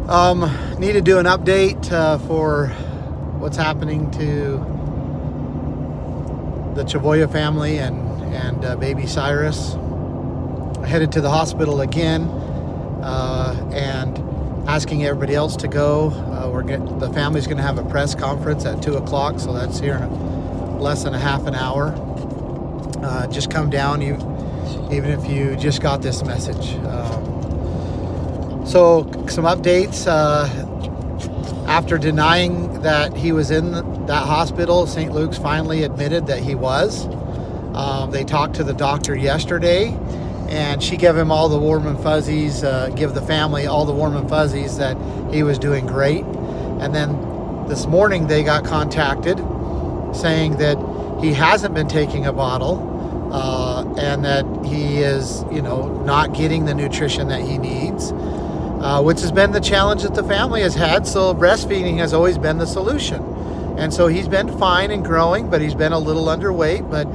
Need to do an update for what's happening to the Chavoya family and baby Cyrus. I headed to the hospital again and asking everybody else to go. The family's going to have a press conference at 2 o'clock, so that's here in less than a half an hour. Just come down, even if you just got this message. So some updates. After denying that he was in that hospital, St. Luke's finally admitted that he was. They talked to the doctor yesterday, and she gave him all the warm and fuzzies, give the family all the warm and fuzzies that he was doing great. And then this morning they got contacted saying that he hasn't been taking a bottle and that he is, not getting the nutrition that he needs. Which has been the challenge that the family has had. So breastfeeding has always been the solution. And so he's been fine and growing, but he's been a little underweight, but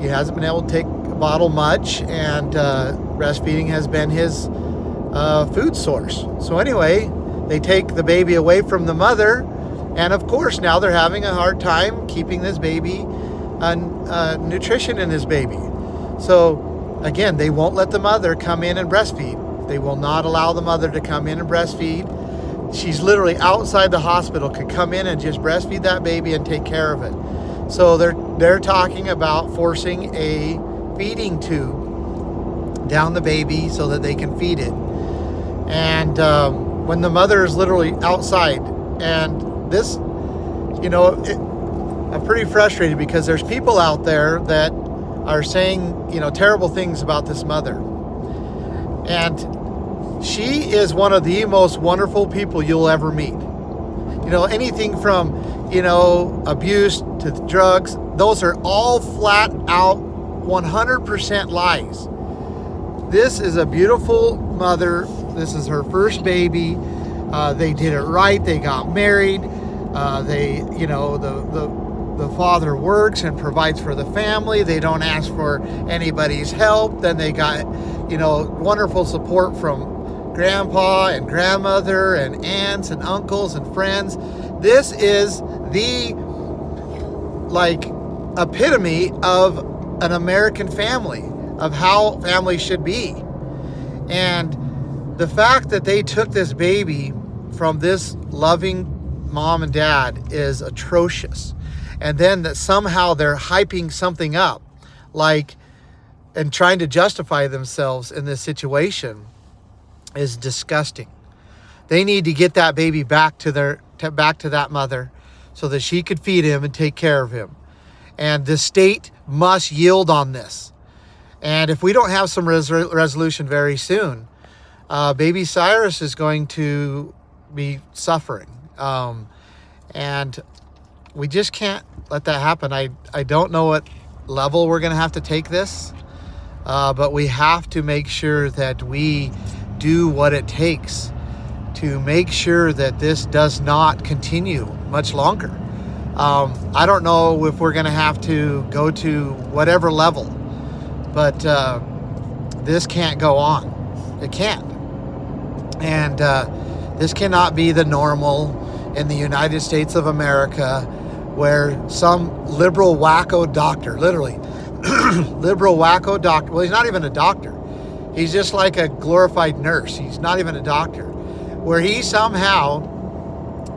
he hasn't been able to take a bottle much, and breastfeeding has been his food source. So anyway, they take the baby away from the mother, and of course now they're having a hard time keeping this baby nutrition in his baby. So again, they won't let the mother come in and breastfeed. They will not allow the mother to come in and breastfeed. She's literally outside the hospital, could come in and just breastfeed that baby and take care of it. So they're talking about forcing a feeding tube down the baby so that they can feed it. And when the mother is literally outside, and this, I'm pretty frustrated because there's people out there that are saying, terrible things about this mother. And she is one of the most wonderful people you'll ever meet. Anything from, abuse to drugs, those are all flat out 100% lies. This is a beautiful mother. This is her first baby. They did it right. They got married. The father works and provides for the family. They don't ask for anybody's help. Then they got, wonderful support from grandpa and grandmother and aunts and uncles and friends. This is the epitome of an American family, of how families should be. And the fact that they took this baby from this loving mom and dad is atrocious. And then that somehow they're hyping something up and trying to justify themselves in this situation is disgusting. They need to get that baby back to that mother so that she could feed him and take care of him. And the state must yield on this. And if we don't have some resolution very soon, baby Cyrus is going to be suffering. And we just can't let that happen. I don't know what level we're going to have to take this, but we have to make sure that we do what it takes to make sure that this does not continue much longer. I don't know if we're going to have to go to whatever level, but this can't go on. It can't. And this cannot be the normal in the United States of America, where some liberal wacko doctor, literally, liberal wacko doctor, well, he's not even a doctor. He's just like a glorified nurse. He's not even a doctor. Where he somehow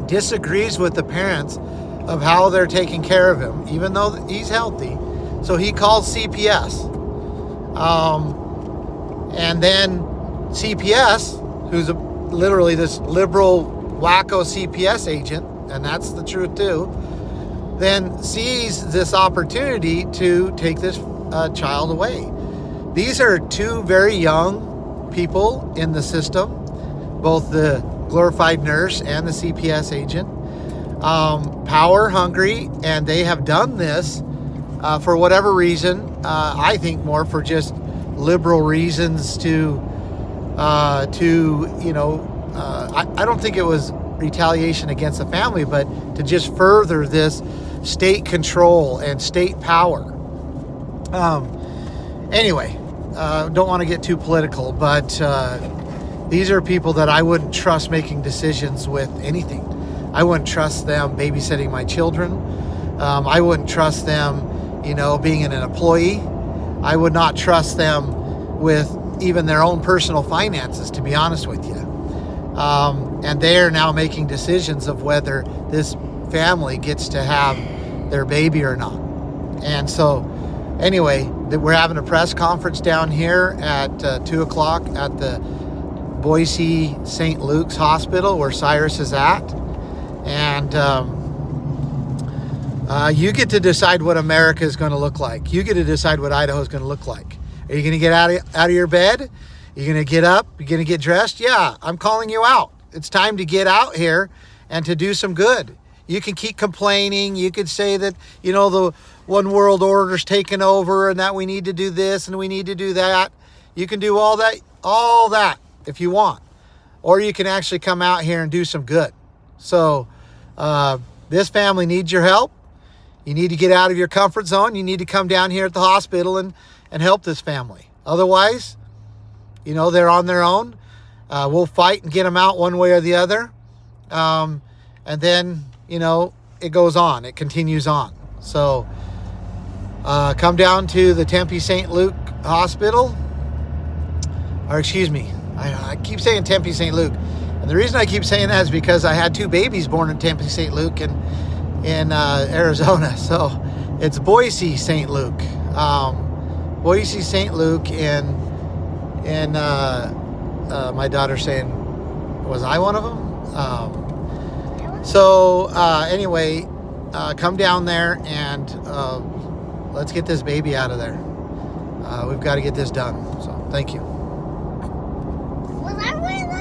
disagrees with the parents of how they're taking care of him, even though he's healthy. So he calls CPS. And then CPS, who's literally this liberal wacko CPS agent, and that's the truth too, then sees this opportunity to take this child away. These are two very young people in the system, both the glorified nurse and the CPS agent, power hungry, and they have done this for whatever reason. I think more for just liberal reasons I don't think it was retaliation against the family, but to just further this state control and state power. Anyway, don't want to get too political, but These are people that I wouldn't trust making decisions with anything. I wouldn't trust them babysitting my children. I wouldn't trust them, being an employee. I would not trust them with even their own personal finances, to be honest with you. And they are now making decisions of whether this family gets to have their baby or not. And so anyway, we're having a press conference down here at 2 o'clock at the Boise St. Luke's Hospital where Cyrus is at. And you get to decide what America is going to look like. You get to decide what Idaho is going to look like. Are you going to get out of your bed? Are you going to get up? You're going to get dressed? Yeah, I'm calling you out. It's time to get out here and to do some good. You can keep complaining. You could say that, the one world order's taken over and that we need to do this and we need to do that. You can do all that if you want. Or you can actually come out here and do some good. So this family needs your help. You need to get out of your comfort zone. You need to come down here at the hospital and help this family. Otherwise, they're on their own. We'll fight and get them out one way or the other. And then, it goes on. It continues on. So come down to the Tempe St. Luke Hospital. Or excuse me, I keep saying Tempe St. Luke. And the reason I keep saying that is because I had 2 babies born in Tempe St. Luke in Arizona. So it's Boise St. Luke. Boise St. Luke in my daughter saying, was I one of them? Anyway, come down there and let's get this baby out of there. We've got to get this done. So thank you. Was I one of